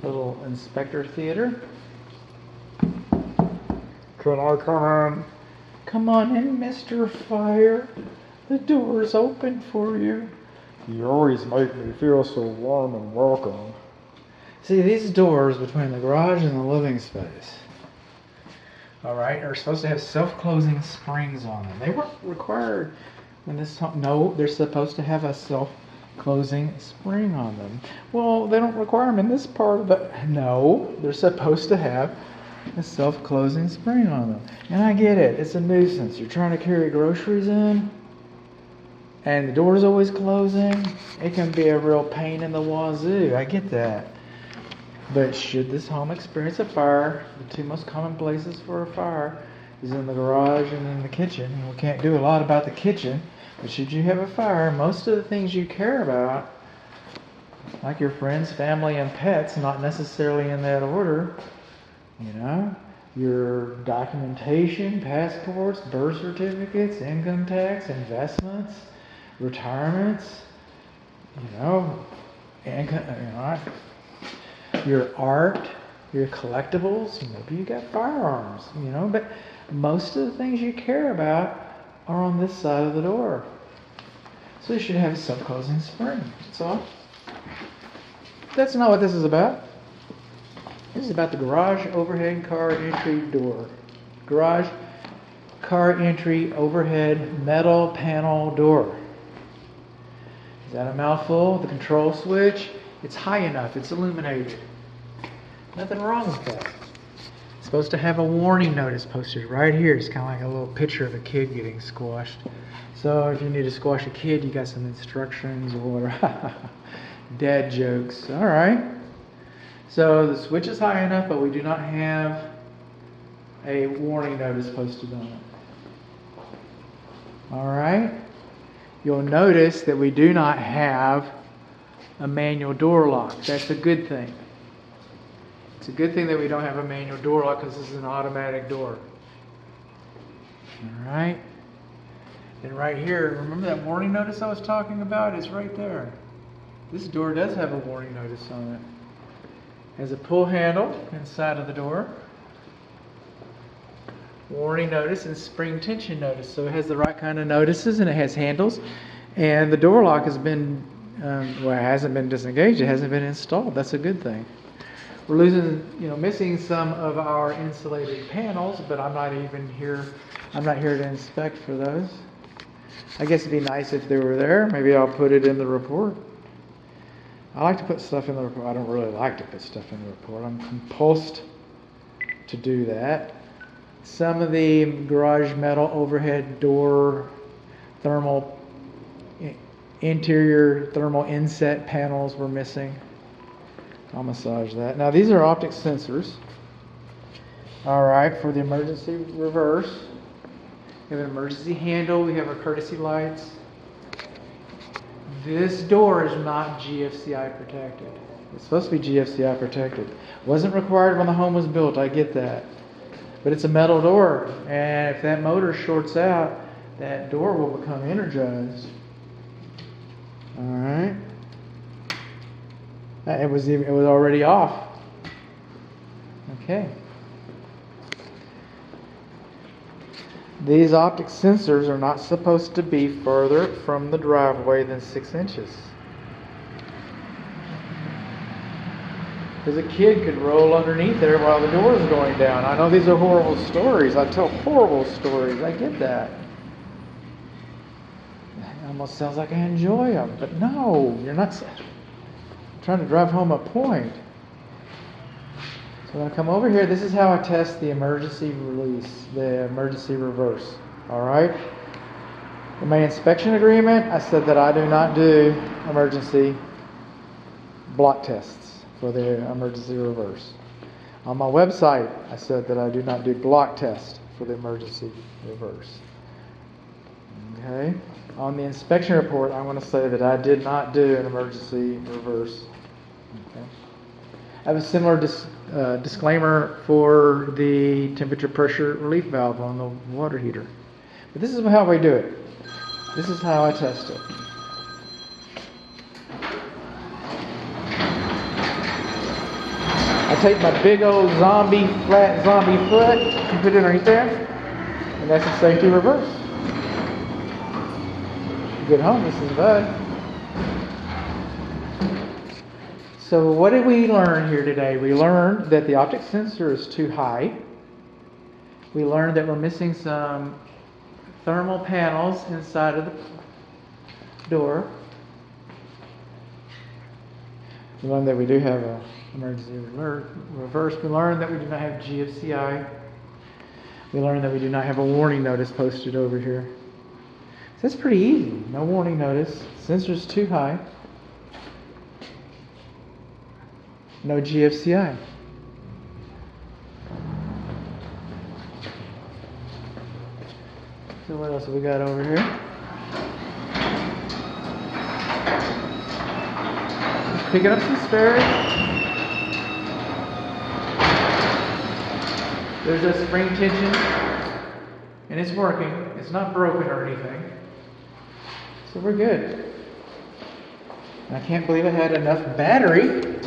Little inspector theater. Can I come in? Come on in, Mr. Fire. The door's open for you. You always make me feel so warm and welcome. See, these doors between the garage and the living space, all right, are supposed to have self-closing springs on them. They weren't required when this home. No, they're supposed to have a self-closing spring on them. Well, they don't require them in this part of the. No, they're supposed to have a self-closing spring on them. And I get it. It's a nuisance. You're trying to carry groceries in, and the door's always closing. It can be a real pain in the wazoo. I get that. But should this home experience a fire, the two most common places for a fire is in the garage and in the kitchen. And we can't do a lot about the kitchen, but should you have a fire, most of the things you care about, like your friends, family, and pets, not necessarily in that order, you know, your documentation, passports, birth certificates, income tax, investments, retirements, your art, your collectibles, maybe you got firearms, but most of the things you care about are on this side of the door. So you should have a self-closing spring. That's all. That's not what this is about. This is about the garage overhead car entry door. Garage car entry overhead metal panel door. Is that a mouthful? The control switch, it's high enough, it's illuminated. Nothing wrong with that. It's supposed to have a warning notice posted right here. It's kind of like a little picture of a kid getting squashed. So if you need to squash a kid, you got some instructions or whatever. Dad jokes. All right. So the switch is high enough, but we do not have a warning notice posted on it. All right. You'll notice that we do not have a manual door lock. That's a good thing. It's a good thing that we don't have a manual door lock because this is an automatic door. All right. And right here, remember that warning notice I was talking about? It's right there. This door does have a warning notice on it. It has a pull handle inside of the door. Warning notice and spring tension notice. So it has the right kind of notices and it has handles. And the door lock has been, it hasn't been disengaged. It hasn't been installed. That's a good thing. We're missing some of our insulated panels, but I'm not here to inspect for those. I guess it'd be nice if they were there. Maybe I'll put it in the report. I like to put stuff in the report. I don't really like to put stuff in the report. I'm compulsed to do that. Some of the garage metal overhead door interior thermal inset panels were missing. I'll massage that. Now these are optic sensors. All right, for the emergency reverse. We have an emergency handle. We have our courtesy lights. This door is not GFCI protected. It's supposed to be GFCI protected. Wasn't required when the home was built. I get that. But it's a metal door. And if that motor shorts out, that door will become energized. All right. It was already off. Okay. These optic sensors are not supposed to be further from the driveway than 6 inches. Because a kid could roll underneath there while the door is going down. I know these are horrible stories. I tell horrible stories. I get that. It almost sounds like I enjoy them. But no, you're not. I'm trying to drive home a point. So when I come over here, this is how I test the emergency release, the emergency reverse. All right? In my inspection agreement, I said that I do not do emergency block tests for the emergency reverse. On my website, I said that I do not do block tests for the emergency reverse. Okay? On the inspection report, I want to say that I did not do an emergency reverse. Okay? I have a similar disclaimer for the temperature pressure relief valve on the water heater. But this is how we do it. This is how I test it. I take my big old flat zombie foot, and put it underneath there, and that's a safety reverse. Get home, this is bad. So what did we learn here today? We learned that the object sensor is too high. We learned that we're missing some thermal panels inside of the door. We learned that we do have an emergency reverse. We learned that we do not have GFCI. We learned that we do not have a warning notice posted over here. So that's pretty easy. No warning notice. Sensor's too high. No GFCI. So what else have we got over here? Picking up some spares. There's a spring tension, and it's working. It's not broken or anything. So we're good. I can't believe I had enough battery